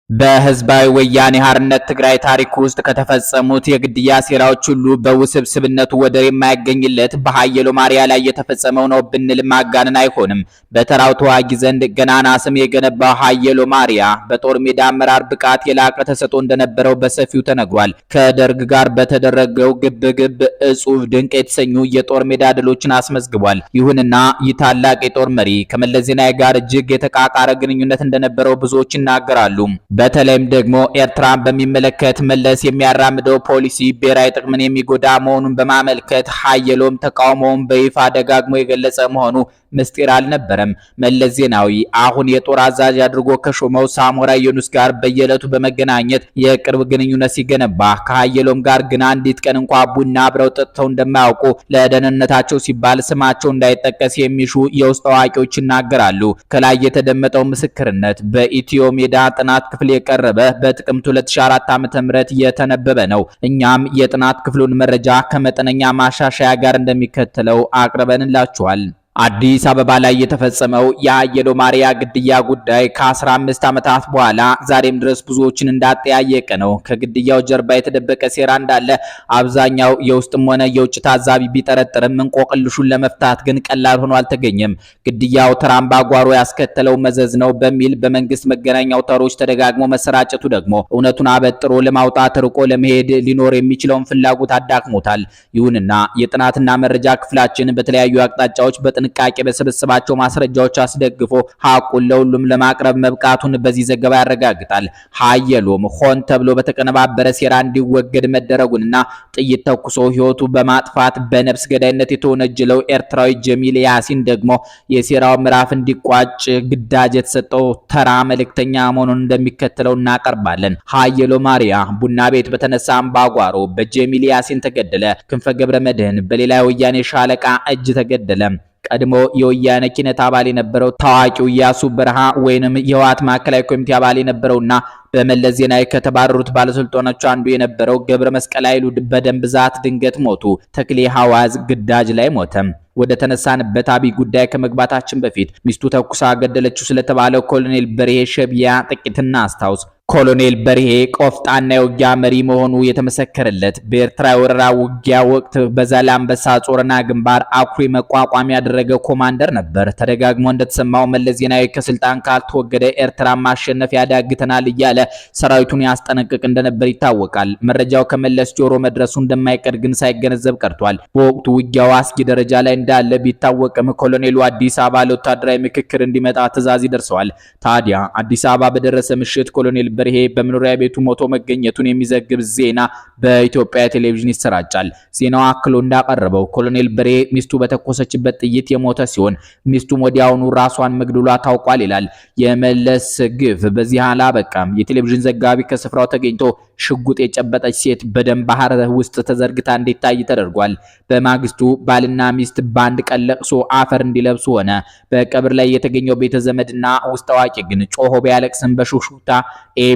በህዝባዊ ወያኔ ሓርነት ትግራይ ታሪክ ውስጥ ከተፈጸሙት የግድያ ሴራዎች ሁሉ በውስብስብነቱ ወደር የማይገኝለት በሃየሎም አርአያ ላይ የተፈጸመው ነው ብንል ማጋነን አይሆንም። በተራው ተዋጊ ዘንድ ገናና ስም የገነባው ሃየሎም አርአያ በጦር ሜዳ አመራር ብቃት የላቀ ተሰጥኦ እንደነበረው በሰፊው ተነግሯል። ከደርግ ጋር በተደረገው ግብግብ እጹብ ድንቅ የተሰኙ የጦር ሜዳ ድሎችን አስመዝግቧል። ይሁንና ይህ ታላቅ የጦር መሪ ከመለስ ዜናዊ ጋር እጅግ የተቃቃረ ግንኙነት እንደነበረው ብዙዎች ይናገራሉ። በተለይም ደግሞ ኤርትራን በሚመለከት መለስ የሚያራምደው ፖሊሲ ብሔራዊ ጥቅምን የሚጎዳ መሆኑን በማመልከት ሃየሎም ተቃውሞውን በይፋ ደጋግሞ የገለጸ መሆኑ ምስጢር አልነበረም። መለስ ዜናዊ አሁን የጦር አዛዥ አድርጎ ከሾመው ሳሞራ የኑስ ጋር በየዕለቱ በመገናኘት የቅርብ ግንኙነት ሲገነባ ከሃየሎም ጋር ግን አንዲት ቀን እንኳ ቡና አብረው ጠጥተው እንደማያውቁ ለደህንነታቸው ሲባል ስማቸው እንዳይጠቀስ የሚሹ የውስጥ አዋቂዎች ይናገራሉ። ከላይ የተደመጠው ምስክርነት በኢትዮ ሜዳ ጥናት ክፍል የቀረበ በጥቅምት 2004 ዓ.ም የተነበበ ነው። እኛም የጥናት ክፍሉን መረጃ ከመጠነኛ ማሻሻያ ጋር እንደሚከተለው አቅርበንላችኋል። አዲስ አበባ ላይ የተፈጸመው የሃየሎም አርአያ ግድያ ጉዳይ ከ15 ዓመታት በኋላ ዛሬም ድረስ ብዙዎችን እንዳጠያየቀ ነው። ከግድያው ጀርባ የተደበቀ ሴራ እንዳለ አብዛኛው የውስጥም ሆነ የውጭ ታዛቢ ቢጠረጥርም እንቆቅልሹን ለመፍታት ግን ቀላል ሆኖ አልተገኘም። ግድያው ተራምባጓሮ ያስከተለው መዘዝ ነው በሚል በመንግስት መገናኛ አውታሮች ተደጋግሞ መሰራጨቱ ደግሞ እውነቱን አበጥሮ ለማውጣት ርቆ ለመሄድ ሊኖር የሚችለውን ፍላጎት አዳክሞታል። ይሁንና የጥናትና መረጃ ክፍላችን በተለያዩ አቅጣጫዎች ጥንቃቄ በሰበሰባቸው ማስረጃዎች አስደግፎ ሐቁን ለሁሉም ለማቅረብ መብቃቱን በዚህ ዘገባ ያረጋግጣል። ሃየሎም ሆን ተብሎ በተቀነባበረ ሴራ እንዲወገድ መደረጉንና ጥይት ተኩሶ ህይወቱ በማጥፋት በነፍስ ገዳይነት የተወነጀለው ኤርትራዊ ጀሚል ያሲን ደግሞ የሴራው ምዕራፍ እንዲቋጭ ግዳጅ የተሰጠው ተራ መልእክተኛ መሆኑን እንደሚከተለው እናቀርባለን። ሃየሎም አርአያ ቡና ቤት በተነሳ አምባጓሮ በጀሚል ያሲን ተገደለ። ክንፈ ገብረ መድህን በሌላ የወያኔ ሻለቃ እጅ ተገደለ። ቀድሞ የወያኔ ኪነት አባል የነበረው ታዋቂው ኢያሱ በርሃ ወይንም የህወሓት ማዕከላዊ ኮሚቴ አባል የነበረውና በመለስ ዜናዊ ከተባረሩት ባለስልጣኖች አንዱ የነበረው ገብረ መስቀል ኃይሉ በደም ብዛት ድንገት ሞቱ። ተክሌ ሐዋዝ ግዳጅ ላይ ሞተ። ወደ ተነሳንበት አብይ ጉዳይ ከመግባታችን በፊት ሚስቱ ተኩሳ ገደለችው ስለተባለው ኮሎኔል በርሄ ሸቢያ ጥቂት እናስታውስ። ኮሎኔል በርሄ ቆፍጣና የውጊያ መሪ መሆኑ የተመሰከረለት በኤርትራ ወረራ ውጊያ ወቅት በዛላምበሳ ጾረና ግንባር አኩሪ መቋቋም ያደረገ ኮማንደር ነበር። ተደጋግሞ እንደተሰማው መለስ ዜናዊ ከስልጣን ካልተወገደ ኤርትራ ማሸነፍ ያዳግተናል እያለ ሰራዊቱን ያስጠነቅቅ እንደነበር ይታወቃል። መረጃው ከመለስ ጆሮ መድረሱ እንደማይቀር ግን ሳይገነዘብ ቀርቷል። በወቅቱ ውጊያው አስጊ ደረጃ ላይ እንዳለ ቢታወቅም ኮሎኔሉ አዲስ አበባ ለወታደራዊ ምክክር እንዲመጣ ትዕዛዝ ይደርሰዋል። ታዲያ አዲስ አበባ በደረሰ ምሽት ኮሎኔል በርሄ በመኖሪያ ቤቱ ሞቶ መገኘቱን የሚዘግብ ዜና በኢትዮጵያ ቴሌቪዥን ይሰራጫል። ዜናው አክሎ እንዳቀረበው ኮሎኔል በርሄ ሚስቱ በተኮሰችበት ጥይት የሞተ ሲሆን ሚስቱም ወዲያውኑ ራሷን መግደሏ ታውቋል ይላል። የመለስ ግፍ በዚህ አላበቃም። የቴሌቪዥን ዘጋቢ ከስፍራው ተገኝቶ ሽጉጥ የጨበጠች ሴት በደም ባህር ውስጥ ተዘርግታ እንዲታይ ተደርጓል። በማግስቱ ባልና ሚስት ባንድ ቀን ለቅሶ አፈር እንዲለብሱ ሆነ። በቀብር ላይ የተገኘው ቤተ ዘመድና ውስጥ አዋቂ ግን ጮሆ ቢያለቅስም በሹሹታ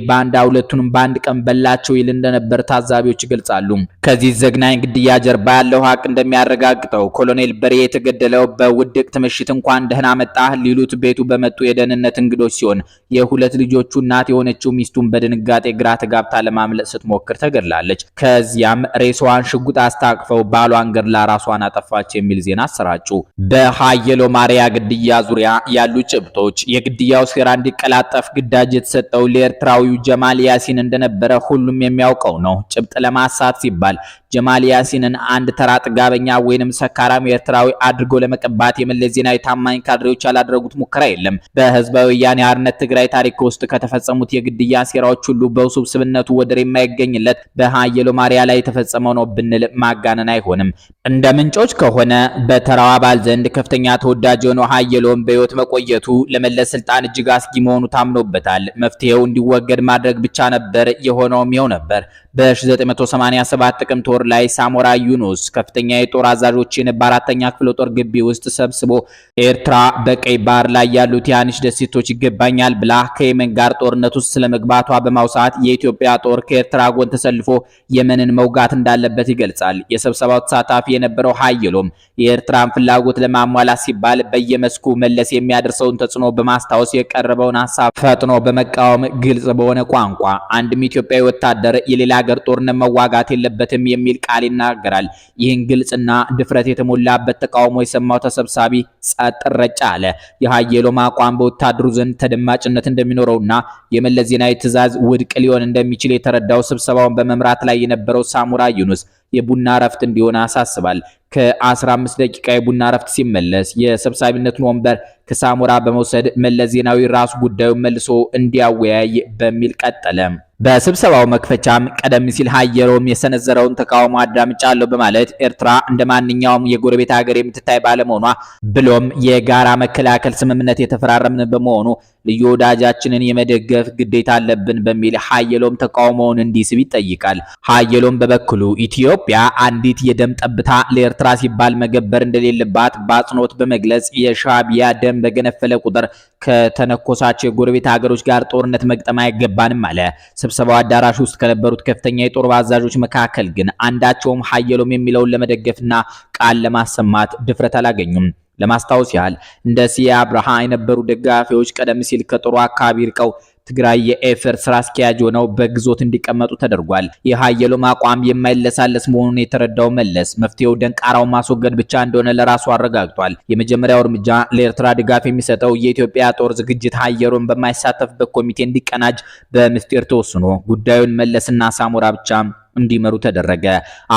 ባንዳ ሁለቱንም ባንድ ቀን በላቸው ይል እንደነበር ታዛቢዎች ይገልጻሉ። ከዚህ ዘግናኝ ግድያ ጀርባ ያለው ሀቅ እንደሚያረጋግጠው ኮሎኔል በርሄ የተገደለው በውድቅት ምሽት እንኳን ደህና መጣህ ሊሉት ቤቱ በመጡ የደህንነት እንግዶች ሲሆን የሁለት ልጆቹ እናት የሆነችው ሚስቱን በድንጋጤ ግራ ተጋብታ ለማምለጥ ስትሞክር ተገድላለች። ከዚያም ሬሳዋን ሽጉጥ አስታቅፈው ባሏን ገድላ ራሷን አጠፋች የሚል ዜና አሰራጩ። በሃየሎም አርአያ ግድያ ዙሪያ ያሉ ጭብጦች የግድያው ሴራ እንዲቀላጠፍ ግዳጅ የተሰጠው ለኤርትራዊው ጀማል ያሲን እንደነበረ ሁሉም የሚያውቀው ነው። ጭብጥ ለማሳት ሲባል ጀማል ያሲንን አንድ ተራ ጥጋበኛ ወይንም ሰካራም ኤርትራዊ አድርጎ ለመቀባት የመለስ ዜናዊ ታማኝ ካድሬዎች ያላደረጉት ሙከራ የለም። በህዝባዊ ወያኔ ሓርነት ትግራይ ታሪክ ውስጥ ከተፈጸሙት የግድያ ሴራዎች ሁሉ በውስብስብነቱ ወደር የማይገኝለት በሃየሎም አርአያ ላይ የተፈጸመው ነው ብንል ማጋነን አይሆንም። እንደ ምንጮች ከሆነ በተራው አባል ዘንድ ከፍተኛ ተወዳጅ የሆነው ሃየሎም በህይወት መቆየቱ ለመለስ ስልጣን እጅግ አስጊ መሆኑ ታምኖበታል። መፍትሄው እንዲወገድ ማድረግ ብቻ ነበር። የሆነውም ይኸው ነበር። በ1987 ጥቅምት ወር ወር ላይ ሳሞራ ዩኑስ ከፍተኛ የጦር አዛዦችን በአራተኛ ክፍለ ጦር ግቢ ውስጥ ሰብስቦ ኤርትራ በቀይ ባህር ላይ ያሉት የአንሽ ደሴቶች ይገባኛል ብላ ከየመን ጋር ጦርነት ውስጥ ስለመግባቷ በማውሳት የኢትዮጵያ ጦር ከኤርትራ ጎን ተሰልፎ የመንን መውጋት እንዳለበት ይገልጻል። የስብሰባው ተሳታፊ የነበረው ኃይሎም የኤርትራን ፍላጎት ለማሟላት ሲባል በየመስኩ መለስ የሚያደርሰውን ተጽዕኖ በማስታወስ የቀረበውን ሐሳብ ፈጥኖ በመቃወም ግልጽ በሆነ ቋንቋ አንድም ኢትዮጵያዊ ወታደር የሌላ ሀገር ጦርነት መዋጋት የለበትም የሚል ቃል ይናገራል። ይህን ግልጽና ድፍረት የተሞላበት ተቃውሞ የሰማው ተሰብሳቢ ጸጥ ረጭ አለ። የኃይሎም አቋም በወታደሩ ዘንድ ተደማጭነት እንደሚኖረውና የመለስ ዜናዊ ትዕዛዝ ውድቅ ሊሆን እንደሚችል የተረዳው ስብሰባውን በመምራት ላይ የነበረው ሳሞራ ዩኑስ የቡና ረፍት እንዲሆን አሳስባል። ከ15 ደቂቃ የቡና ረፍት ሲመለስ የሰብሳቢነቱን ወንበር ከሳሞራ በመውሰድ መለስ ዜናዊ ራሱ ጉዳዩን መልሶ እንዲያወያይ በሚል ቀጠለ። በስብሰባው መክፈቻም ቀደም ሲል ኃይሎም የሰነዘረውን ተቃውሞ አዳምጫለሁ በማለት ኤርትራ እንደማንኛውም የጎረቤት ሀገር የምትታይ ባለመሆኗ ብሎም የጋራ መከላከል ስምምነት የተፈራረምን በመሆኑ ልዩ ወዳጃችንን የመደገፍ ግዴታ አለብን በሚል ኃይሎም ተቃውሞውን እንዲስብ ይጠይቃል። ኃይሎም በበኩሉ ኢትዮጵያ አንዲት የደም ጠብታ ለኤርትራ ሲባል መገበር እንደሌለባት በአጽንኦት በመግለጽ የሻዕቢያ ደም በገነፈለ ቁጥር ከተነኮሳቸው የጎረቤት ሀገሮች ጋር ጦርነት መግጠም አይገባንም አለ። ስብሰባው አዳራሽ ውስጥ ከነበሩት ከፍተኛ የጦር አዛዦች መካከል ግን አንዳቸውም ኃይሎም የሚለውን ለመደገፍና ቃል ለማሰማት ድፍረት አላገኙም። ለማስታወስ ያህል እንደ ሲያ አብርሃ የነበሩ ደጋፊዎች ቀደም ሲል ከጦሩ አካባቢ ርቀው ትግራይ የኤፈር ስራ አስኪያጅ ሆነው በግዞት እንዲቀመጡ ተደርጓል። የኃይሎም አቋም የማይለሳለስ መሆኑን የተረዳው መለስ መፍትሄው ደንቃራውን ማስወገድ ብቻ እንደሆነ ለራሱ አረጋግጧል። የመጀመሪያው እርምጃ ለኤርትራ ድጋፍ የሚሰጠው የኢትዮጵያ ጦር ዝግጅት ኃይሎም በማይሳተፍበት ኮሚቴ እንዲቀናጅ በምስጢር ተወስኖ ጉዳዩን መለስና ሳሞራ ብቻ እንዲመሩ ተደረገ።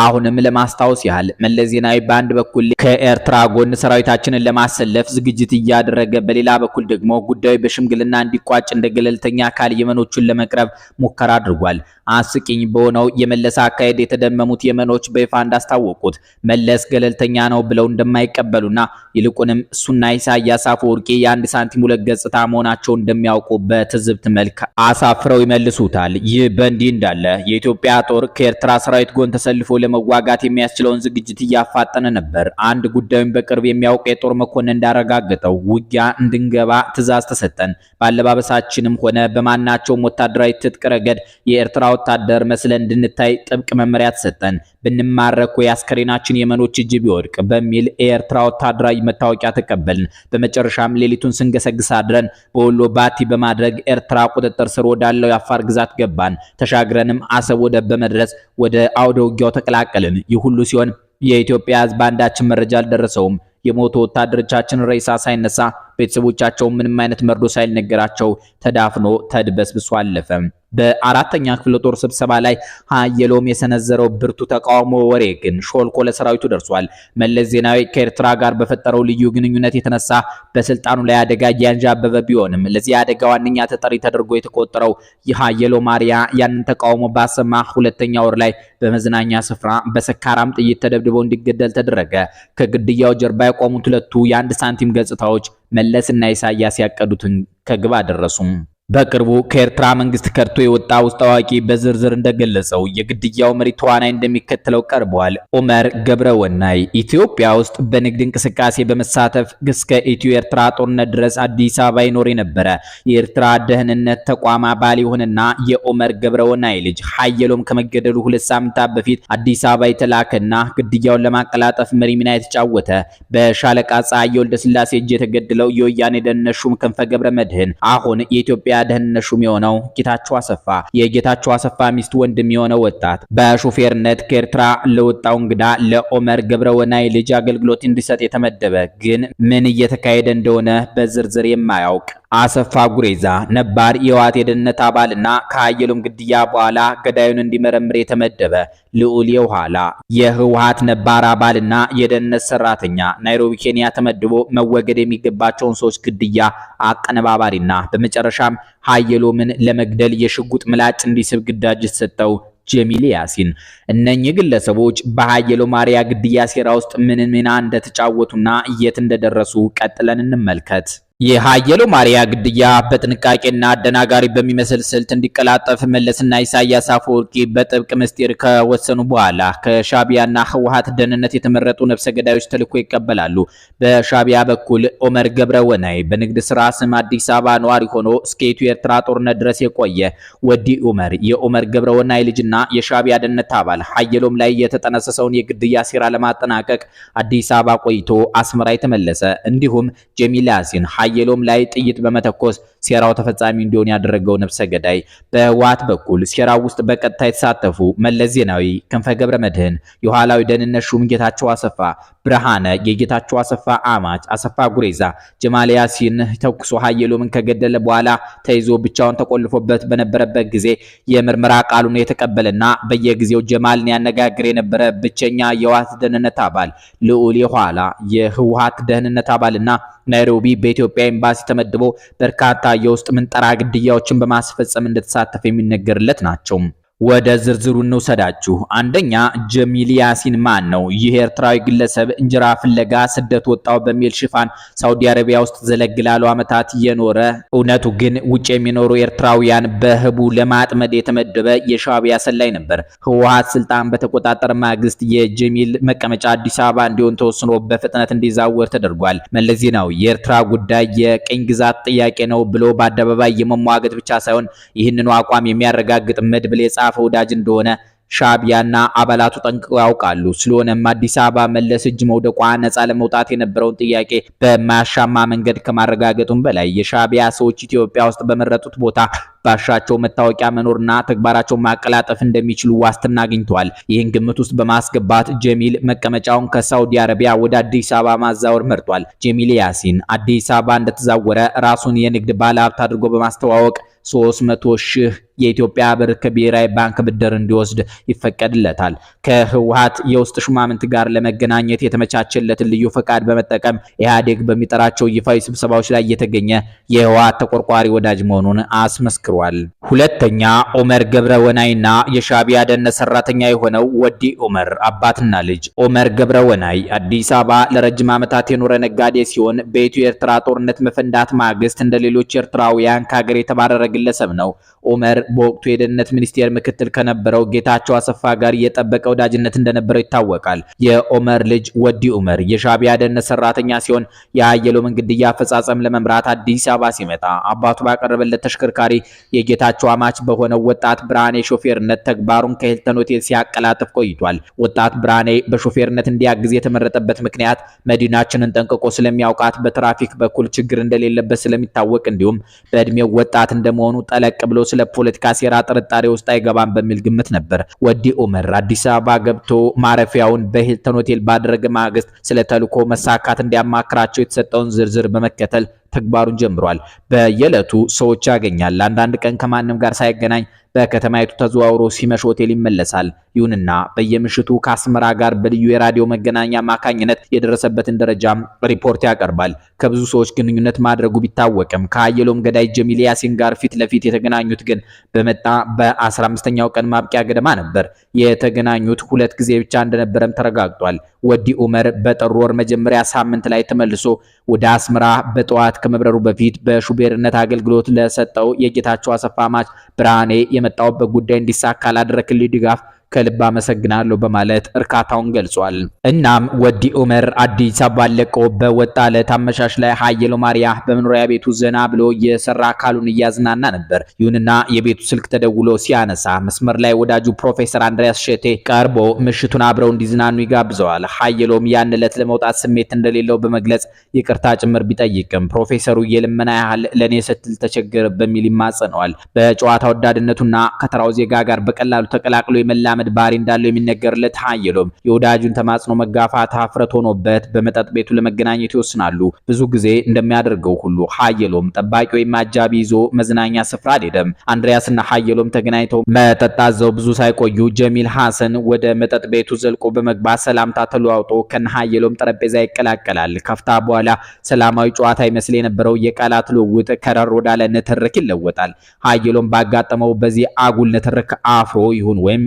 አሁንም ለማስታወስ ያህል መለስ ዜናዊ በአንድ በኩል ከኤርትራ ጎን ሰራዊታችንን ለማሰለፍ ዝግጅት እያደረገ፣ በሌላ በኩል ደግሞ ጉዳዩ በሽምግልና እንዲቋጭ እንደ ገለልተኛ አካል የመኖቹን ለመቅረብ ሙከራ አድርጓል። አስቂኝ በሆነው የመለስ አካሄድ የተደመሙት የመኖች በይፋ እንዳስታወቁት መለስ ገለልተኛ ነው ብለው እንደማይቀበሉና ይልቁንም እሱና ኢሳያስ አፈወርቂ የአንድ ሳንቲም ሁለት ገጽታ መሆናቸውን እንደሚያውቁ በትዝብት መልክ አሳፍረው ይመልሱታል። ይህ በእንዲህ እንዳለ የኢትዮጵያ ጦር ከኤርትራ ሰራዊት ጎን ተሰልፎ ለመዋጋት የሚያስችለውን ዝግጅት እያፋጠነ ነበር። አንድ ጉዳዩን በቅርብ የሚያውቅ የጦር መኮንን እንዳረጋገጠው ውጊያ እንድንገባ ትዕዛዝ ተሰጠን። ባለባበሳችንም ሆነ በማናቸውም ወታደራዊ ትጥቅ ረገድ የኤርትራ ወታደር መስለን እንድንታይ ጥብቅ መመሪያ ተሰጠን። ብንማረክ ወይ አስከሬናችን የመኖች እጅ ቢወድቅ በሚል የኤርትራ ወታደራዊ መታወቂያ ተቀበልን። በመጨረሻም ሌሊቱን ስንገሰግስ አድረን በወሎ ባቲ በማድረግ ኤርትራ ቁጥጥር ስር ወዳለው የአፋር ግዛት ገባን። ተሻግረንም አሰብ ወደብ በመድረስ ወደ አውደ ውጊያው ተቀላቀልን። ይህ ሁሉ ሲሆን የኢትዮጵያ ሕዝብ አንዳችን መረጃ አልደረሰውም። የሞቱ ወታደሮቻችን ሬሳ ሳይነሳ ቤተሰቦቻቸው ምንም አይነት መርዶ ሳይነገራቸው ተዳፍኖ ተድበስብሶ አለፈ። በአራተኛ ክፍለ ጦር ስብሰባ ላይ ኃይሎም የሰነዘረው ብርቱ ተቃውሞ ወሬ ግን ሾልኮ ለሰራዊቱ ደርሷል። መለስ ዜናዊ ከኤርትራ ጋር በፈጠረው ልዩ ግንኙነት የተነሳ በስልጣኑ ላይ አደጋ እያንዣበበ ቢሆንም ለዚህ አደጋ ዋነኛ ተጠሪ ተደርጎ የተቆጠረው የኃይሎም ማሪያ ያንን ተቃውሞ ባሰማ ሁለተኛ ወር ላይ በመዝናኛ ስፍራ በሰካራም ጥይት ተደብድቦ እንዲገደል ተደረገ። ከግድያው ጀርባ የቆሙት ሁለቱ የአንድ ሳንቲም ገጽታዎች መለስና ኢሳያስ ያቀዱትን ከግብ አደረሱም። በቅርቡ ከኤርትራ መንግስት ከርቶ የወጣ ውስጥ አዋቂ በዝርዝር እንደገለጸው የግድያው መሪ ተዋናይ እንደሚከተለው ቀርበዋል። ኡመር ገብረወናይ ኢትዮጵያ ውስጥ በንግድ እንቅስቃሴ በመሳተፍ እስከ ኢትዮ ኤርትራ ጦርነት ድረስ አዲስ አበባ ይኖር የነበረ የኤርትራ ደህንነት ተቋም አባል የሆነና የኡመር ገብረወናይ ልጅ ኃይሎም ከመገደሉ 2 ሳምንታት በፊት አዲስ አበባ የተላከና ግድያውን ለማቀላጠፍ መሪ ሚና የተጫወተ በሻለቃ ፀሐይ ወልደስላሴ እጅ የተገደለው የወያኔ ደህንነት ሹም ክንፈ ገብረ መድህን አሁን የኢትዮጵያ ደህንነት ሹም የሆነው ጌታቸው አሰፋ የጌታቸው አሰፋ ሚስት ወንድም የሆነው ወጣት በሹፌርነት ከኤርትራ ለወጣው እንግዳ ለኡመር ገብረወናይ ልጅ አገልግሎት እንዲሰጥ የተመደበ ግን ምን እየተካሄደ እንደሆነ በዝርዝር የማያውቅ አሰፋ ጉሬዛ ነባር የህወሓት የደህንነት አባልና ከኃይሎም ግድያ በኋላ ገዳዩን እንዲመረምር የተመደበ ልዑል የኋላ የህወሓት ነባር አባልና የደህንነት ሰራተኛ ናይሮቢ ኬንያ ተመድቦ መወገድ የሚገባቸውን ሰዎች ግድያ አቀነባባሪና በመጨረሻም ኃይሎምን ለመግደል የሽጉጥ ምላጭ እንዲስብ ግዳጅ የተሰጠው ጀሚል ያሲን። እነኚህ ግለሰቦች በኃይሎም ማሪያ ግድያ ሴራ ውስጥ ምን ሚና እንደተጫወቱና የት እንደደረሱ ቀጥለን እንመልከት። የሃየሎ ማርያ ግድያ በጥንቃቄና አደናጋሪ በሚመስል ስልት እንዲቀላጠፍ መለስና ኢሳያስ አፈወርቂ በጥብቅ ምስጢር ከወሰኑ በኋላ ከሻቢያና ህወሓት ደህንነት የተመረጡ ነፍሰ ገዳዮች ተልዕኮ ይቀበላሉ። በሻቢያ በኩል ኦመር ገብረወናይ በንግድ ስራ ስም አዲስ አበባ ነዋሪ ሆኖ እስከ ኢትዮ ኤርትራ ጦርነት ድረስ የቆየ ወዲ ኡመር የኦመር ገብረወናይ ልጅና የሻቢያ ደህንነት አባል ሃየሎም ላይ የተጠነሰሰውን የግድያ ሴራ ለማጠናቀቅ አዲስ አበባ ቆይቶ አስመራ የተመለሰ እንዲሁም ጀሚል ያሲን ሃየሎም ላይ ጥይት በመተኮስ ሴራው ተፈጻሚ እንዲሆን ያደረገው ነፍሰ ገዳይ በህወሓት በኩል ሴራው ውስጥ በቀጥታ የተሳተፉ መለስ ዜናዊ፣ ክንፈ ገብረ መድህን፣ የኋላዊ ደህንነት ሹም ጌታቸው አሰፋ፣ ብርሃነ የጌታቸው አሰፋ አማች አሰፋ ጉሬዛ፣ ጀማል ያሲን ተኩሶ ሃየሎምን ከገደለ በኋላ ተይዞ ብቻውን ተቆልፎበት በነበረበት ጊዜ የምርመራ ቃሉን የተቀበለና በየጊዜው ጀማልን ያነጋግር የነበረ ብቸኛ የህወሓት ደህንነት አባል ልዑል የኋላ የህወሓት ደህንነት አባልና ናይሮቢ በኢትዮጵያ ኤምባሲ ተመድቦ በርካታ የውስጥ ምንጠራ ግድያዎችን በማስፈጸም እንደተሳተፈ የሚነገርለት ናቸው። ወደ ዝርዝሩ እንውሰዳችሁ። አንደኛ ጀሚል ያሲን ማን ነው? ይህ ኤርትራዊ ግለሰብ እንጀራ ፍለጋ ስደት ወጣው በሚል ሽፋን ሳውዲ አረቢያ ውስጥ ዘለግ ላሉ ዓመታት የኖረ እውነቱ ግን ውጭ የሚኖሩ ኤርትራውያን በህቡ ለማጥመድ የተመደበ የሻቢያ ሰላይ ነበር። ህወሓት ስልጣን በተቆጣጠረ ማግስት የጀሚል መቀመጫ አዲስ አበባ እንዲሆን ተወስኖ በፍጥነት እንዲዛወር ተደርጓል። መለስ ዜናዊ የኤርትራ ጉዳይ የቅኝ ግዛት ጥያቄ ነው ብሎ በአደባባይ የመሟገት ብቻ ሳይሆን ይህንኑ አቋም የሚያረጋግጥ መድብል ወዳጅ እንደሆነ ሻቢያና አባላቱ ጠንቅቀው ያውቃሉ። ስለሆነም አዲስ አበባ መለስ እጅ መውደቋ ነፃ ለመውጣት የነበረውን ጥያቄ በማያሻማ መንገድ ከማረጋገጡም በላይ የሻቢያ ሰዎች ኢትዮጵያ ውስጥ በመረጡት ቦታ ባሻቸው መታወቂያ መኖርና ተግባራቸው ማቀላጠፍ እንደሚችሉ ዋስትና አግኝተዋል። ይህን ግምት ውስጥ በማስገባት ጀሚል መቀመጫውን ከሳውዲ አረቢያ ወደ አዲስ አበባ ማዛወር መርጧል። ጀሚል ያሲን አዲስ አበባ እንደተዛወረ ራሱን የንግድ ባለሀብት አድርጎ በማስተዋወቅ 300 ሺህ የኢትዮጵያ ብር ከብሔራዊ ባንክ ብድር እንዲወስድ ይፈቀድለታል። ከህወሓት የውስጥ ሹማምንት ጋር ለመገናኘት የተመቻቸለትን ልዩ ፈቃድ በመጠቀም ኢህአዴግ በሚጠራቸው ይፋዊ ስብሰባዎች ላይ የተገኘ የህወሓት ተቆርቋሪ ወዳጅ መሆኑን አስመስክሯል። ሁለተኛ ኦመር ገብረወናይና የሻቢያ ደህንነት ሰራተኛ የሆነው ወዲ ኡመር አባትና ልጅ። ኦመር ገብረወናይ አዲስ አበባ ለረጅም ዓመታት የኖረ ነጋዴ ሲሆን በኢትዮ ኤርትራ ጦርነት መፈንዳት ማግስት እንደሌሎች ኤርትራውያን ከሀገር የተባረረ ግለሰብ ነው። ኦመር በወቅቱ የደህንነት ሚኒስቴር ምክትል ከነበረው ጌታቸው አሰፋ ጋር የጠበቀ ወዳጅነት እንደነበረው ይታወቃል። የኦመር ልጅ ወዲ ኡመር የሻቢያ ደህንነት ሰራተኛ ሲሆን የሃየሎምን ግድያ አፈጻጸም ለመምራት አዲስ አበባ ሲመጣ አባቱ ባቀረበለት ተሽከርካሪ የጌታቸው አማች በሆነው ወጣት ብርሃኔ ሾፌርነት ተግባሩን ከሂልተን ሆቴል ሲያቀላጥፍ ቆይቷል። ወጣት ብርሃኔ በሾፌርነት እንዲያግዝ የተመረጠበት ምክንያት መዲናችንን ጠንቅቆ ስለሚያውቃት በትራፊክ በኩል ችግር እንደሌለበት ስለሚታወቅ እንዲሁም በእድሜው ወጣት እንደመሆኑ ጠለቅ ብሎ ስለ ፖለቲካ ሴራ ጥርጣሬ ውስጥ አይገባም በሚል ግምት ነበር። ወዲ ኡመር አዲስ አበባ ገብቶ ማረፊያውን በሂልተን ሆቴል ባደረገ ማግስት ስለ ተልዕኮ መሳካት እንዲያማክራቸው የተሰጠውን ዝርዝር በመከተል ተግባሩን ጀምሯል። በየዕለቱ ሰዎች ያገኛል። አንዳንድ ቀን ከማንም ጋር ሳይገናኝ በከተማይቱ ተዘዋውሮ ሲመሽ ሆቴል ይመለሳል። ይሁንና በየምሽቱ ከአስመራ ጋር በልዩ የራዲዮ መገናኛ አማካኝነት የደረሰበትን ደረጃም ሪፖርት ያቀርባል። ከብዙ ሰዎች ግንኙነት ማድረጉ ቢታወቅም ከሃየሎም ገዳይ ጀሚል ያሲን ጋር ፊት ለፊት የተገናኙት ግን በመጣ በ15ኛው ቀን ማብቂያ ገደማ ነበር። የተገናኙት 2 ጊዜ ብቻ እንደነበረም ተረጋግጧል። ወዲ ኡመር በጥር ወር መጀመሪያ ሳምንት ላይ ተመልሶ ወደ አስመራ በጠዋት ከመብረሩ በፊት በሹፌርነት አገልግሎት ለሰጠው የጌታቸው አሰፋ አማች ብርሃኔ የመጣውበት ጉዳይ እንዲሳካ ላደረክልኝ ድጋፍ ከልብ አመሰግናለሁ በማለት እርካታውን ገልጿል። እናም ወዲ ኡመር አዲስ አበባ ለቆ በወጣ ዕለት አመሻሽ ላይ ሃየሎ ማርያ በመኖሪያ ቤቱ ዘና ብሎ የሰራ አካሉን እያዝናና ነበር። ይሁንና የቤቱ ስልክ ተደውሎ ሲያነሳ መስመር ላይ ወዳጁ ፕሮፌሰር አንድሪያስ ሸቴ ቀርቦ ምሽቱን አብረው እንዲዝናኑ ይጋብዘዋል። ሃየሎም ያን ዕለት ለመውጣት ስሜት እንደሌለው በመግለጽ ይቅርታ ጭምር ቢጠይቅም ፕሮፌሰሩ የልመና ያህል ለኔ ስትል ተቸገረ በሚል ይማጸነዋል። በጨዋታ ወዳድነቱና ከተራው ዜጋ ጋር በቀላሉ ተቀላቅሎ የመላመድ ባህሪ እንዳለው የሚነገርለት ሃየሎም የወዳጁን ተማጽኖ መጋፋት ሀፍረት ሆኖበት በመጠጥ ቤቱ ለመገናኘት ይወስናሉ። ብዙ ጊዜ እንደሚያደርገው ሁሉ ሃየሎም ጠባቂ ወይም አጃቢ ይዞ መዝናኛ ስፍራ አልሄደም። አንድሪያስና ሃየሎም ተገናኝተው መጠጣት ዘው ብዙ ሳይቆዩ ጀሚል ሐሰን ወደ መጠጥ ቤቱ ዘልቆ በመግባት ሰላምታ ተለዋውጦ ከነ ሃየሎም ጠረጴዛ ይቀላቀላል። ከፍታ በኋላ ሰላማዊ ጨዋታ ይመስል የነበረው የቃላት ልውውጥ ከረር ወዳለ ንትርክ ይለወጣል። ሃየሎም ባጋጠመው በዚህ አጉል ንትርክ አፍሮ ይሁን ወይም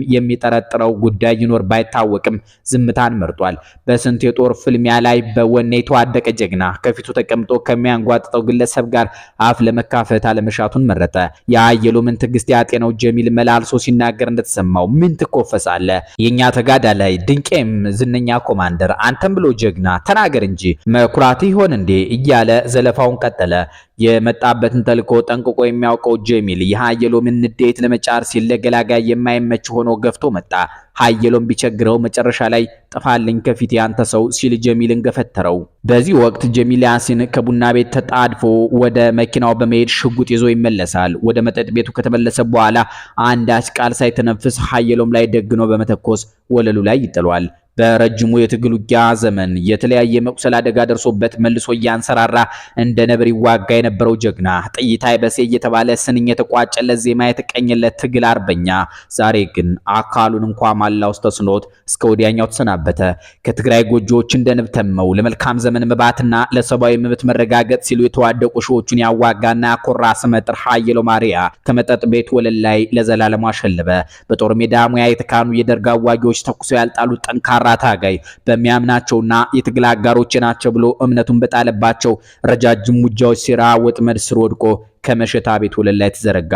የሚጠረጥረው ጉዳይ ይኖር ባይታወቅም ዝምታን መርጧል። በስንት የጦር ፍልሚያ ላይ በወኔ የተዋደቀ ጀግና ከፊቱ ተቀምጦ ከሚያንጓጥጠው ግለሰብ ጋር አፍ ለመካፈት አለመሻቱን መረጠ። የአየሎምን ትዕግስት ያጤነው ጀሚል መላልሶ ሲናገር እንደተሰማው ምን ትኮፈሳለ? የኛ ተጋዳላይ ድንቄም ዝነኛ ኮማንደር አንተም ብሎ ጀግና ተናገር እንጂ መኩራት ይሆን እንዴ እያለ ዘለፋውን ቀጠለ። የመጣበትን ተልኮ ጠንቅቆ የሚያውቀው ጀሚል የሃየሎምን ንዴት ለመጫር ሲል ለገላጋይ የማይመች ሆኖ ገፍቶ መጣ። ሃየሎም ቢቸግረው መጨረሻ ላይ ጥፋልኝ ከፊት ያንተ ሰው ሲል ጀሚልን ገፈተረው። በዚህ ወቅት ጀሚል ያሲን ከቡና ቤት ተጣድፎ ወደ መኪናው በመሄድ ሽጉጥ ይዞ ይመለሳል። ወደ መጠጥ ቤቱ ከተመለሰ በኋላ አንዳች ቃል ሳይተነፍስ ሃየሎም ላይ ደግኖ በመተኮስ ወለሉ ላይ ይጥሏል። በረጅሙ የትግል ውጊያ ዘመን የተለያየ መቁሰል አደጋ ደርሶበት መልሶ እያንሰራራ እንደ ነብር ይዋጋ የነበረው ጀግና ጥይት አይበሴ እየተባለ ስንኝ የተቋጨለት ዜማ የተቀኘለት ትግል አርበኛ ዛሬ ግን አካሉን እንኳን ማላው ተስኖት እስከ ወዲያኛው ተሰናበተ። ከትግራይ ጎጆዎች እንደ ንብ ተመው ለመልካም ዘመን መባትና ለሰብአዊ መብት መረጋገጥ ሲሉ የተዋደቁ ሺዎቹን ያዋጋና ያኮራ ስመጥር ሃየሎም አርአያ ከመጠጥ ቤት ወለል ላይ ለዘላለም አሸለበ። በጦር ሜዳ ሙያ የተካኑ የደርግ አዋጊዎች ተኩሰው ያልጣሉት ጠንካራ ታጋይ በሚያምናቸውና የትግል አጋሮች ናቸው ብሎ እምነቱን በጣለባቸው ረጃጅም ሙጃዎች ሴራ ወጥመድ ስር ወድቆ ከመሸታ ቤት ወለል ላይ ተዘረጋ።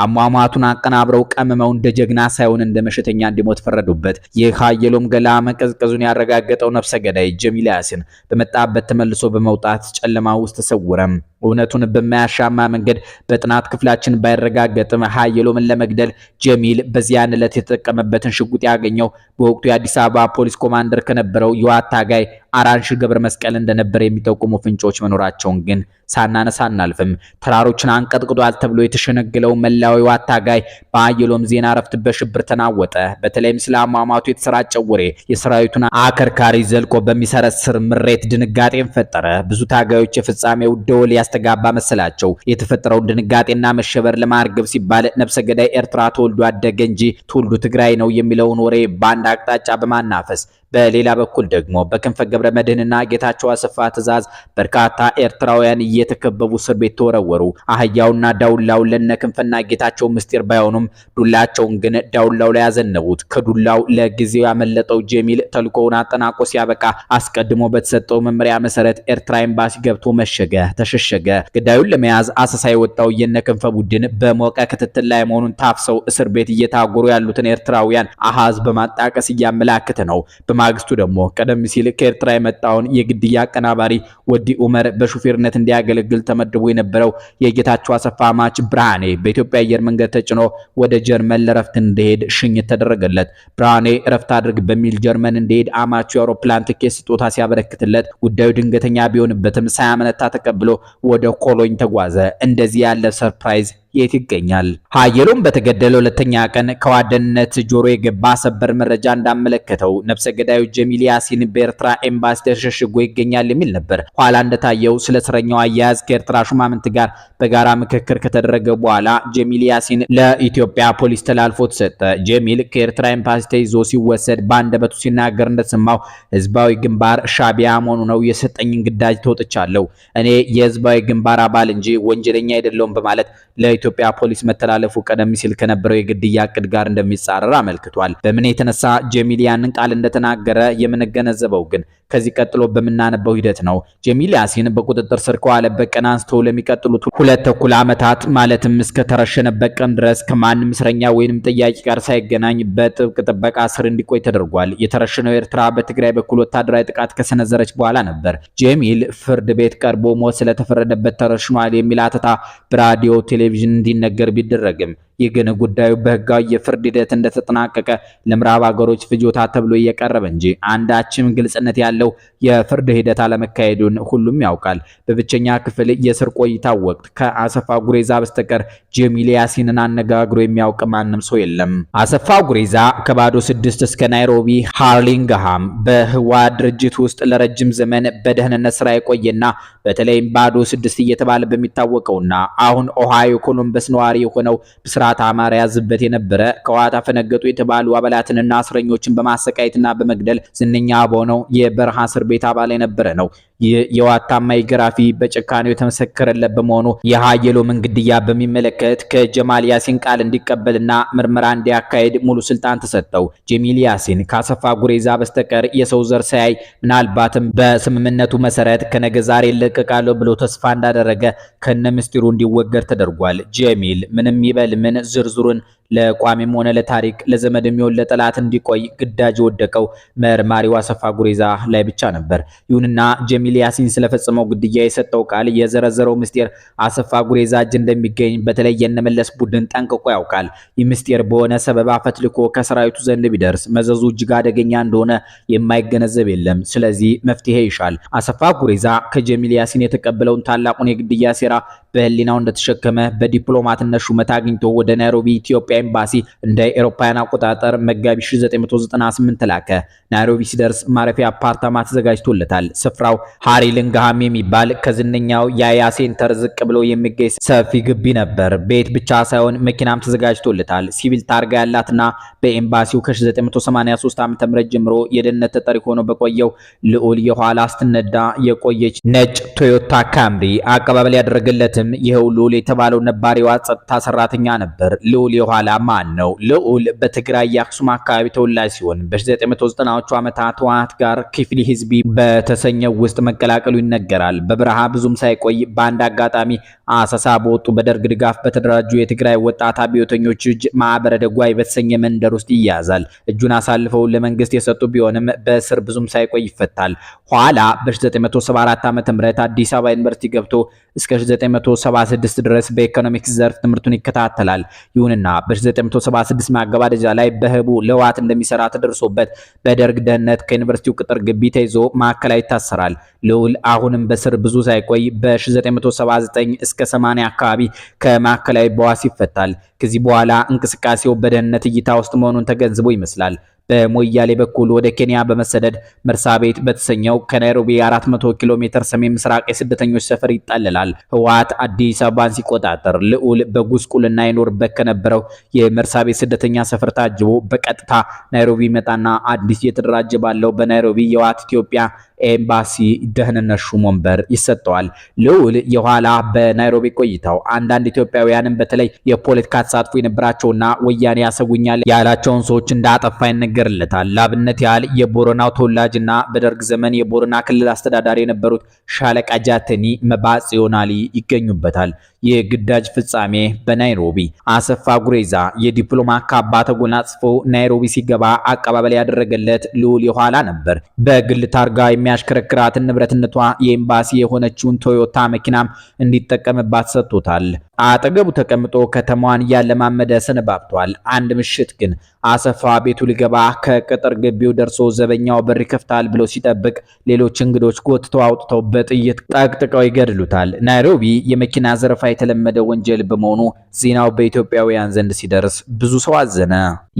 አሟሟቱን አቀናብረው ቀመመው እንደ ጀግና ሳይሆን እንደ መሸተኛ እንዲሞት ፈረዱበት። የሃየሎም ገላ መቀዝቀዙን ያረጋገጠው ነፍሰ ገዳይ ጀሚል ያሲን በመጣበት ተመልሶ በመውጣት ጨለማ ውስጥ ተሰወረም። እውነቱን በማያሻማ መንገድ በጥናት ክፍላችን ባይረጋገጥም ሃየሎምን ለመግደል ጀሚል በዚያን ዕለት የተጠቀመበትን ሽጉጥ ያገኘው በወቅቱ የአዲስ አበባ ፖሊስ ኮማንደር ከነበረው የዋት ታጋይ አራንሽ ገብረ መስቀል እንደነበር የሚጠቁሙ ፍንጮች መኖራቸውን ግን ሳናነሳ አናልፍም። ተራሮችን አንቀጥቅጧል ተብሎ የተሸነገለው መላው የዋት ታጋይ በሃየሎም ዜና እረፍት በሽብር ተናወጠ። በተለይም ስለ አሟሟቱ የተሰራጨው ወሬ የሰራዊቱን አከርካሪ ዘልቆ በሚሰረስር ምሬት ድንጋጤን ፈጠረ። ብዙ ታጋዮች የፍጻሜው ደወል ያስተጋባ መሰላቸው። የተፈጠረውን ድንጋጤና መሸበር ለማርገብ ሲባል ነፍሰ ገዳይ ኤርትራ ተወልዶ አደገ እንጂ ትውልዱ ትግራይ ነው የሚለውን ወሬ በአንድ አቅጣጫ በማናፈስ በሌላ በኩል ደግሞ በክንፈ ገብረ መድህንና ጌታቸው አሰፋ ትዕዛዝ በርካታ ኤርትራውያን እየተከበቡ እስር ቤት ተወረወሩ። አህያውና ዳውላው ለነክንፈና ጌታቸው ምስጢር ባይሆኑም ዱላቸውን ግን ዳውላው ላይ ያዘነቡት። ከዱላው ለጊዜው ያመለጠው ጀሚል ተልኮውን አጠናቆ ሲያበቃ አስቀድሞ በተሰጠው መመሪያ መሰረት ኤርትራ ኤምባሲ ገብቶ መሸገ፣ ተሸሸገ። ግዳዩን ለመያዝ አሰሳ የወጣው የነክንፈ ቡድን በሞቀ ክትትል ላይ መሆኑን ታፍሰው እስር ቤት እየታጎሩ ያሉትን ኤርትራውያን አሃዝ በማጣቀስ እያመላከተ ነው። ማግስቱ ደግሞ ቀደም ሲል ከኤርትራ የመጣውን የግድያ አቀናባሪ ወዲ ኡመር በሹፌርነት እንዲያገለግል ተመድቦ የነበረው የጌታቸው አሰፋ ማች ብርሃኔ በኢትዮጵያ አየር መንገድ ተጭኖ ወደ ጀርመን ለረፍት እንዲሄድ ሽኝት ተደረገለት። ብርሃኔ ረፍት አድርግ በሚል ጀርመን እንዲሄድ አማቹ የአውሮፕላን ትኬት ስጦታ ሲያበረክትለት ጉዳዩ ድንገተኛ ቢሆንበትም ሳያመነታ ተቀብሎ ወደ ኮሎኝ ተጓዘ። እንደዚህ ያለ ሰርፕራይዝ የት ይገኛል? ሃየሎም በተገደለው ሁለተኛ ቀን ከዋደነት ጆሮ የገባ ሰበር መረጃ እንዳመለከተው ነፍሰ ገዳዩ ጀሚል ያሲን በኤርትራ ኤምባሲ ተሸሽጎ ይገኛል የሚል ነበር። ኋላ እንደታየው ስለ እስረኛው አያያዝ ከኤርትራ ሹማምንት ጋር በጋራ ምክክር ከተደረገ በኋላ ጀሚል ያሲን ለኢትዮጵያ ፖሊስ ተላልፎ ተሰጠ። ጀሚል ከኤርትራ ኤምባሲ ተይዞ ሲወሰድ በአንደበቱ ሲናገር እንደተሰማው ህዝባዊ ግንባር ሻቢያ መሆኑ ነው የሰጠኝን ግዳጅ ተወጥቻለሁ። እኔ የህዝባዊ ግንባር አባል እንጂ ወንጀለኛ አይደለሁም በማለት ለኢትዮጵያ ፖሊስ መተላለፉ ቀደም ሲል ከነበረው የግድያ ዕቅድ ጋር እንደሚጻረር አመልክቷል። በምን የተነሳ ጀሚል ያንን ቃል እንደተናገረ የምንገነዘበው ግን ከዚህ ቀጥሎ በመናነበው ሂደት ነው። ጀሚል ያሲን በቁጥጥር ስር ከዋለበት ቀን አንስቶ ለሚቀጥሉት 2 ተኩል ዓመታት ማለትም እስከ ተረሸነበት ቀን ድረስ ከማንም እስረኛ ወይንም ጥያቄ ጋር ሳይገናኝ በጥብቅ ጥበቃ ስር እንዲቆይ ተደርጓል። የተረሸነው ኤርትራ በትግራይ በኩል ወታደራዊ ጥቃት ከሰነዘረች በኋላ ነበር። ጀሚል ፍርድ ቤት ቀርቦ ሞት ስለተፈረደበት ተረሽኗል የሚል አተታ በራዲዮ ቴሌቪዥን እንዲነገር ቢደረግም ይህ ግን ጉዳዩ በህጋዊ የፍርድ ሂደት እንደተጠናቀቀ ለምዕራብ ሀገሮች ፍጆታ ተብሎ እየቀረበ እንጂ አንዳችም ግልጽነት ያለው የፍርድ ሂደት አለመካሄዱን ሁሉም ያውቃል። በብቸኛ ክፍል የስር ቆይታ ወቅት ከአሰፋ ጉሬዛ በስተቀር ጀሚል ያሲንን አነጋግሮ የሚያውቅ ማንም ሰው የለም። አሰፋ ጉሬዛ ከባዶ 6 እስከ ናይሮቢ ሃርሊንግሃም በህወሓት ድርጅት ውስጥ ለረጅም ዘመን በደህንነት ስራ የቆየና በተለይም ባዶ 6 እየተባለ በሚታወቀውና አሁን ኦሃዮ ኮሎምበስ ነዋሪ የሆነው ብስራት አማራ ያዝበት የነበረ ከህወሓት አፈነገጡ የተባሉ አባላትንና እስረኞችን በማሰቃየትና በመግደል ዝነኛ በሆነው የበረሃ እስር ቤት አባል የነበረ ነው። ይህ የህወሓት ታማኝ ገራፊ በጭካኔው የተመሰከረለት በመሆኑ የሃየሎምን ግድያ በሚመለከት ከጀማል ያሲን ቃል እንዲቀበልና ምርመራ እንዲያካሄድ ሙሉ ስልጣን ተሰጠው። ጀሚል ያሲን ካሰፋ ጉሬዛ በስተቀር የሰው ዘር ሳያይ ምናልባትም በስምምነቱ መሰረት ከነገ ዛሬ ይለቀቃል ብሎ ተስፋ እንዳደረገ ከነ ምስጢሩ እንዲወገድ ተደርጓል። ጀሚል ምንም ይበል ምን ዝርዝሩን ለቋሚም ሆነ ለታሪክ ለዘመድ የሚሆን ለጠላት እንዲቆይ ግዳጅ ወደቀው መርማሪው አሰፋ ጉሬዛ ላይ ብቻ ነበር። ይሁንና ጀሚል ያሲን ስለፈጸመው ግድያ የሰጠው ቃል የዘረዘረው ምስጢር አሰፋ ጉሬዛ እጅ እንደሚገኝ በተለይ የነመለስ ቡድን ጠንቅቆ ያውቃል። ይህ ምስጢር በሆነ ሰበብ አፈትልኮ ከሰራዊቱ ዘንድ ቢደርስ መዘዙ እጅግ አደገኛ እንደሆነ የማይገነዘብ የለም። ስለዚህ መፍትሄ ይሻል። አሰፋ ጉሬዛ ከጀሚል ያሲን የተቀበለውን ታላቁን የግድያ ሴራ በህሊናው እንደተሸከመ በዲፕሎማትነት ሹመት አግኝቶ ወደ ናይሮቢ ኢትዮጵያ ኤምባሲ እንደ አውሮፓውያን አቆጣጠር መጋቢት 1998 ተላከ። ናይሮቢ ሲደርስ ማረፊያ አፓርታማ ተዘጋጅቶለታል። ስፍራው ሃሪልንግሃም የሚባል ከዝነኛው ያያ ሴንተር ዝቅ ብሎ የሚገኝ ሰፊ ግቢ ነበር። ቤት ብቻ ሳይሆን መኪናም ተዘጋጅቶለታል። ሲቪል ታርጋ ያላትና በኤምባሲው ከ1983 ዓ.ም ጀምሮ የደህንነት ተጠሪ ሆኖ በቆየው ልዑል የኋላ ስትነዳ የቆየች ነጭ ቶዮታ ካምሪ አቀባበል ያደረገለትም ይሄው ልዑል የተባለው ነባሪዋ ጸጥታ ሰራተኛ ነበር። ልዑል የኋላ ማን ነው? ልዑል በትግራይ የአክሱም አካባቢ ተወላጅ ሲሆን በ1990ዎቹ ዓመታት ህወሓት ጋር ክፍሊ ህዝቢ በተሰኘው ውስጥ መቀላቀሉ ይነገራል። በበረሃ ብዙም ሳይቆይ በአንድ አጋጣሚ አሰሳ በወጡ በደርግ ድጋፍ በተደራጁ የትግራይ ወጣት አብዮተኞች እጅ ማዕበረ ደጓይ በተሰኘ መንደር ውስጥ ይያዛል። እጁን አሳልፈው ለመንግስት የሰጡ ቢሆንም በእስር ብዙም ሳይቆይ ይፈታል። ኋላ በ1974 ዓ.ም አዲስ አበባ ዩኒቨርሲቲ ገብቶ እስከ 1976 ድረስ በኢኮኖሚክስ ዘርፍ ትምህርቱን ይከታተላል። ይሁንና በ1976 ማገባደጃ ላይ በህቡ ለህወሓት እንደሚሰራ ተደርሶበት በደርግ ደህንነት ከዩኒቨርሲቲው ቅጥር ግቢ ተይዞ ማዕከላዊ ይታሰራል። ልዑል አሁንም በስር ብዙ ሳይቆይ በ1979 እስከ 80 አካባቢ ከማዕከላዊ በዋስ ይፈታል። ከዚህ በኋላ እንቅስቃሴው በደህንነት እይታ ውስጥ መሆኑን ተገንዝቦ ይመስላል በሞያሌ በኩል ወደ ኬንያ በመሰደድ መርሳቤት በተሰኘው ከናይሮቢ 400 ኪሎ ሜትር ሰሜን ምስራቅ የስደተኞች ሰፈር ይጠለላል። ህወሓት አዲስ አበባን ሲቆጣጠር ልዑል በጉስቁልና ይኖርበት ከነበረው የመርሳቤት ስደተኛ ሰፈር ታጅቦ በቀጥታ ናይሮቢ መጣና አዲስ የተደራጀ ባለው በናይሮቢ የህወሓት ኢትዮጵያ ኤምባሲ ደህንነት ሹም ወንበር ይሰጠዋል። ልዑል የኋላ በናይሮቢ ቆይታው አንዳንድ ኢትዮጵያውያንን በተለይ የፖለቲካ ተሳትፎ የነበራቸውና ወያኔ ያሰጉኛል ያላቸውን ሰዎች እንዳጠፋ ይነገርለታል። ላብነት ያህል የቦረናው ተወላጅና በደርግ ዘመን የቦረና ክልል አስተዳዳሪ የነበሩት ሻለቃ ጃተኒ መባጽዮናሊ ይገኙበታል። የግዳጅ ፍጻሜ በናይሮቢ አሰፋ ጉሬዛ የዲፕሎማት ካባ ተጎናጽፎ ናይሮቢ ሲገባ አቀባበል ያደረገለት ልዑል የኋላ ነበር። በግል ታርጋ የሚያሽከረክራትን ንብረትነቷ የኤምባሲ የሆነችውን ቶዮታ መኪናም እንዲጠቀምባት ሰጥቶታል። አጠገቡ ተቀምጦ ከተማዋን ያለማመደ ሰነባብቷል። አንድ ምሽት ግን አሰፋ ቤቱ ሊገባ ከቅጥር ግቢው ደርሶ ዘበኛው በር ይከፍታል ብሎ ሲጠብቅ ሌሎች እንግዶች ጎትተው አውጥተው በጥይት ጠቅጥቀው ይገድሉታል። ናይሮቢ የመኪና ዘረፋ የተለመደ ወንጀል በመሆኑ ዜናው በኢትዮጵያውያን ዘንድ ሲደርስ ብዙ ሰው አዘነ።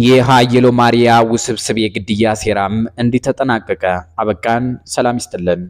የሃየሎ ማሪያ ውስብስብ የግድያ ሴራም እንዲህ ተጠናቀቀ። አበቃን። ሰላም ይስጥልን።